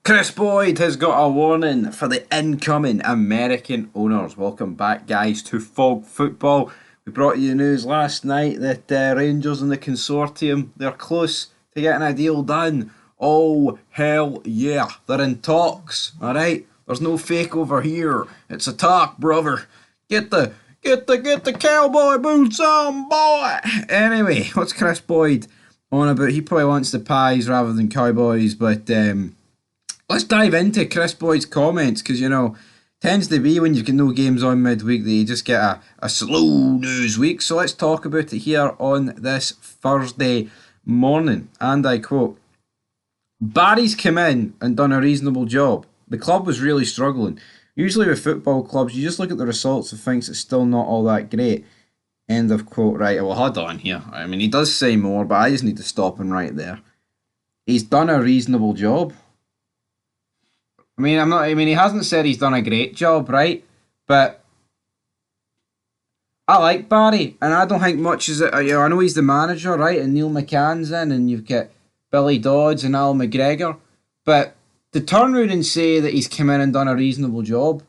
Kris Boyd has got a warning for the incoming American owners. Welcome back, guys, to Fog Football. We brought you the news last night that Rangers and the consortium, they're close to getting a deal done. Oh, hell yeah. They're in talks, alright? There's no fake over here. It's a talk, brother. Get the cowboy boots on, boy. Anyway, what's Kris Boyd on about? He probably wants the pies rather than cowboys, but let's dive into Kris Boyd's comments because, tends to be when you've got no games on midweek that you just get a slow news week. So let's talk about it here on this Thursday morning. And I quote, Barry's come in and done a reasonable job. The club was really struggling. Usually with football clubs, you just look at the results and think it's still not all that great. End of quote. Right, well, hold on here. I mean, he does say more, but I just need to stop him right there. He's done a reasonable job. He hasn't said he's done a great job, right? But I like Barry, and I don't think much is it. I know he's the manager, right? And Neil McCann's in, and you've got Billy Dodds and Al McGregor. But to turn around and say that he's come in and done a reasonable job,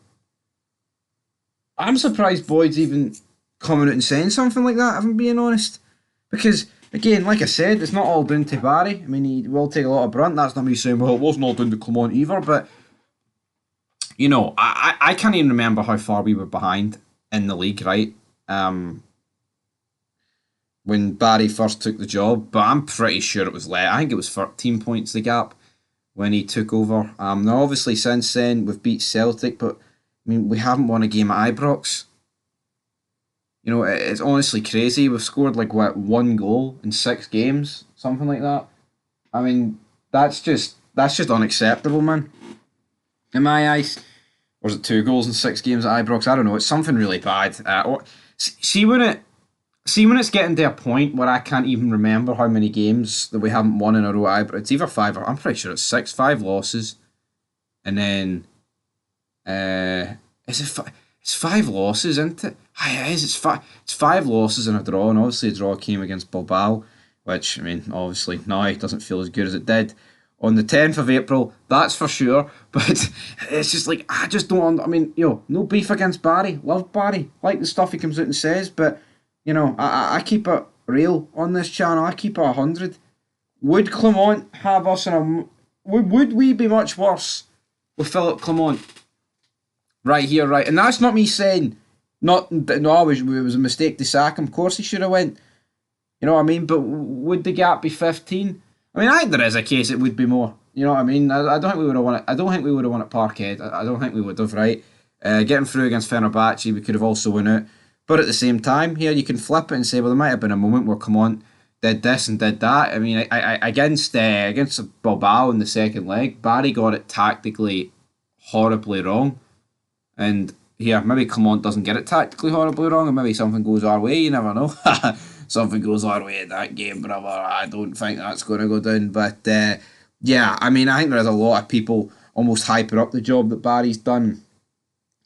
I'm surprised Boyd's even coming out and saying something like that, if I'm being honest. Because, again, like I said, it's not all down to Barry. I mean, he will take a lot of brunt. That's not me saying, well, it wasn't all down to Clement either, but I can't even remember how far we were behind in the league, right? When Barry first took the job, but I'm pretty sure it was less. I think it was 13 points the gap when he took over. Now, obviously, since then, we've beat Celtic, but we haven't won a game at Ibrox. It's honestly crazy. We've scored one goal in 6 games, something like that. I mean, that's just unacceptable, man. In my eyes. Or was it 2 goals in 6 games at Ibrox? I don't know. It's something really bad. See when it's getting to a point where I can't even remember how many games that we haven't won in a row at Ibrox. It's either 5 or I'm pretty sure it's 6. 5 losses, and then it's 5 losses, isn't it? It is. It's 5 losses and a draw, and obviously a draw came against Bilbao, which obviously now it doesn't feel as good as it did on the 10th of April, that's for sure. But it's just I just don't. No beef against Barry. Love Barry. Like the stuff he comes out and says. But I keep it real on this channel. I keep it 100. Would Clement have us in a? Would we be much worse with Philip Clement? Right here, right, and that's not me saying no. It was a mistake to sack him. Of course, he should have went. You know what I mean? But would the gap be 15? I think there is a case it would be more. You know what I mean? I don't think we would have won it. I don't think we would have won at Parkhead. I don't think we would have, right? Getting through against Fenerbahce, we could have also won it. But at the same time, here you can flip it and say, well, there might have been a moment where Clement did this and did that. Against Bilbao in the second leg, Barry got it tactically horribly wrong. And here, maybe Clement doesn't get it tactically horribly wrong, and maybe something goes our way. You never know. Something goes our way in that game, brother. I don't think that's going to go down. But I think there's a lot of people almost hyping up the job that Barry's done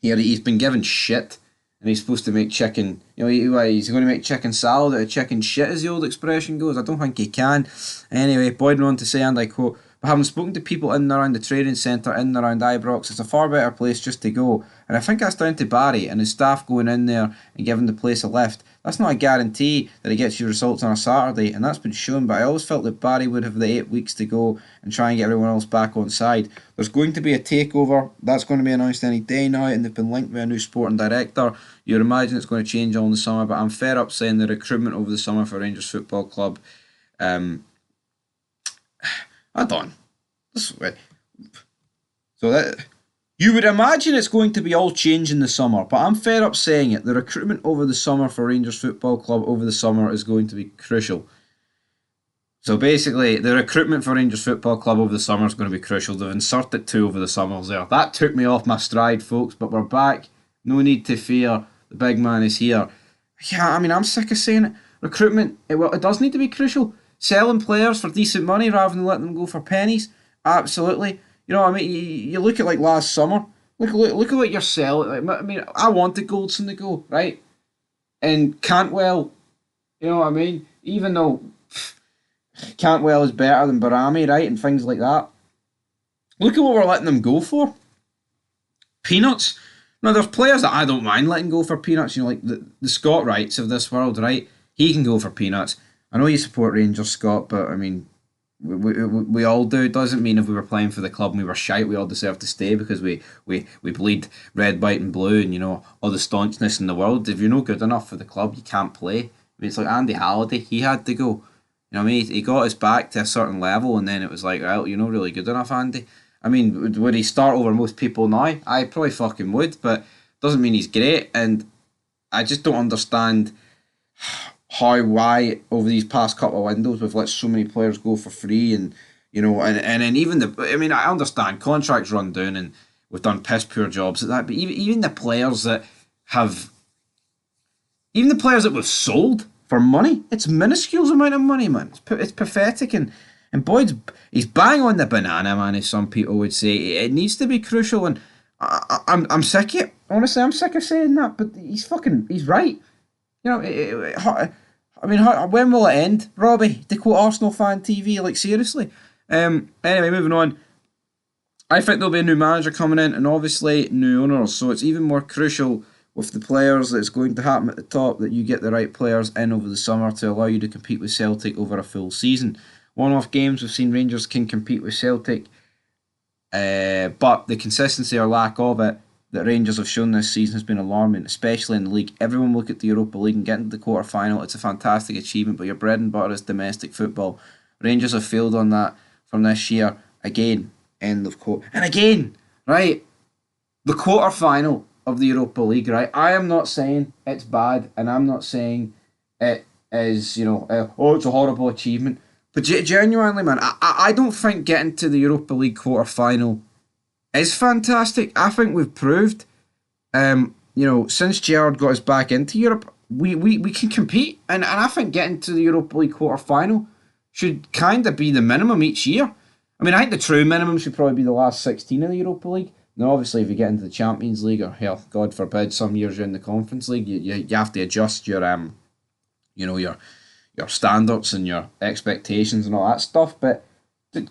here. He's been given shit, and he's supposed to make chicken. He's going to make chicken salad out of chicken shit, as the old expression goes. I don't think he can. Anyway, Boyd went on to say, and I quote, but having spoken to people in and around the training centre, in and around Ibrox, it's a far better place just to go. And I think that's down to Barry and his staff going in there and giving the place a lift. That's not a guarantee that he gets you results on a Saturday, and that's been shown, but I always felt that Barry would have the 8 weeks to go and try and get everyone else back on side. There's going to be a takeover. That's going to be announced any day now, and they've been linked with a new sporting director. You'd imagine it's going to change all in the summer, but I'm fair up saying the recruitment over the summer for Rangers Football Club. Hold on. You would imagine it's going to be all change in the summer, but I'm fair up saying it. The recruitment over the summer for Rangers Football Club over the summer is going to be crucial. So basically, the recruitment for Rangers Football Club over the summer is going to be crucial. They've inserted 2 over the summers there. That took me off my stride, folks, but we're back. No need to fear. The big man is here. Yeah, I'm sick of saying it. Recruitment, it does need to be crucial. Selling players for decent money rather than letting them go for pennies. Absolutely. You look at last summer. Look at what you're selling. I wanted Goldson to go, right? And Cantwell, even though Cantwell is better than Barami, right, and things like that. Look at what we're letting them go for. Peanuts. Now, there's players that I don't mind letting go for peanuts. You know, like the Scott Wrights of this world, right? He can go for peanuts. I know you support Rangers, Scott, but I mean, we all do. It doesn't mean if we were playing for the club and we were shite, we all deserve to stay because we bleed red, white, and blue, and you know all the staunchness in the world. If you're not good enough for the club, you can't play. I mean, it's like Andy Halliday. He had to go. You know what I mean? He got us back to a certain level, and then it was like, well, you're not really good enough, Andy. I mean, would he start over most people now? I probably fucking would, but doesn't mean he's great. And I just don't understand why over these past couple of windows we've let so many players go for free, and you know, and then even I mean, I understand contracts run down and we've done piss poor jobs at that, but even the players that have, even the players that we've sold for money, it's minuscule amount of money, man. It's pathetic, and Boyd's he's bang on the banana, man, as some people would say. It needs to be crucial, and I'm sick of it. Honestly, I'm sick of saying that, but he's right. You know, I mean, when will it end, Robbie? To quote Arsenal fan TV, like seriously. Anyway, moving on. I think there'll be a new manager coming in, and obviously new owners. So it's even more crucial with the players that it's going to happen at the top that you get the right players in over the summer to allow you to compete with Celtic over a full season. One-off games, we've seen Rangers can compete with Celtic, but the consistency or lack of it that Rangers have shown this season has been alarming, especially in the league. Everyone look at the Europa League and get into the quarter final. It's a fantastic achievement, but your bread and butter is domestic football. Rangers have failed on that from this year again. End of quote. And again, right, the quarter final of the Europa League, right? I am not saying it's bad, and I'm not saying it is, you know, oh, it's a horrible achievement. But genuinely, man, I don't think getting to the Europa League quarter final is fantastic. I think we've proved, you know, since Gerrard got us back into Europe, we can compete. And I think getting to the Europa League quarter final should kind of be the minimum each year. I mean, I think the true minimum should probably be the last 16 of the Europa League. Now, obviously, if you get into the Champions League, or hell, God forbid, some years you're in the Conference League, you have to adjust your you know, your standards and your expectations and all that stuff. But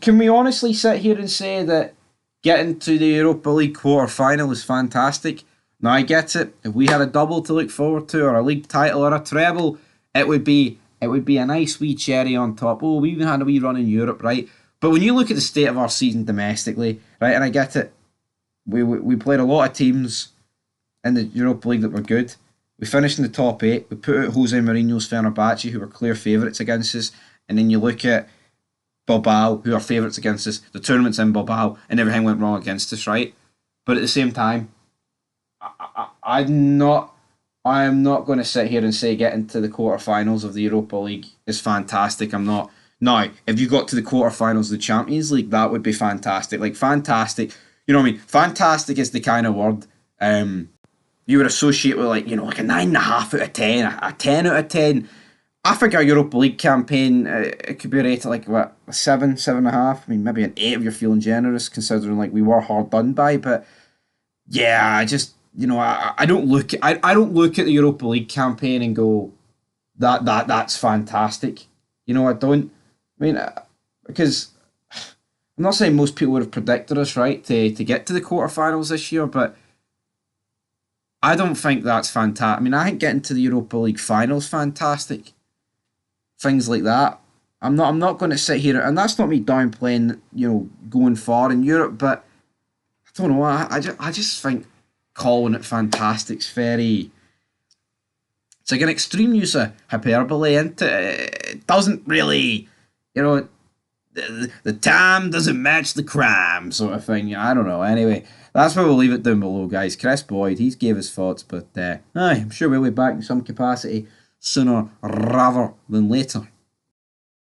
can we honestly sit here and say that getting to the Europa League quarter final is fantastic? Now, I get it. If we had a double to look forward to, or a league title, or a treble, it would be a nice wee cherry on top. Oh, we even had a wee run in Europe, right? But when you look at the state of our season domestically, right, and I get it, we played a lot of teams in the Europa League that were good. We finished in the top 8. We put out Jose Mourinho's Fenerbahce, who were clear favourites against us. And then you look at Bilbao, who are favourites against us. The tournament's in Bilbao, and everything went wrong against us, right? But at the same time, I am not going to sit here and say getting to the quarterfinals of the Europa League is fantastic. I'm not. Now, if you got to the quarterfinals of the Champions League, that would be fantastic. Like, fantastic. You know what I mean? Fantastic is the kind of word you would associate with, like, you know, like a 9.5 out of 10, a 10 out of 10. I think our Europa League campaign, it could be rated like, what, a 7, 7.5? I mean, maybe an 8 if you're feeling generous, considering, like, we were hard done by. But, yeah, I just, you know, I don't look I don't look at the Europa League campaign and go, that's fantastic. You know, I don't. I mean, because I'm not saying most people would have predicted us, right, to get to the quarterfinals this year, but I don't think that's fantastic. I mean, I think getting to the Europa League finals fantastic. Things like that. I'm not going to sit here, and that's not me downplaying, you know, going far in Europe, but I don't know. I just think calling it fantastic's very. It's like an extreme use of hyperbole, and it doesn't really, you know, the time doesn't match the crime, sort of thing. I don't know. Anyway, that's where we'll leave it down below, guys. Kris Boyd, he's gave his thoughts, but I'm sure we'll be back in some capacity sooner rather than later.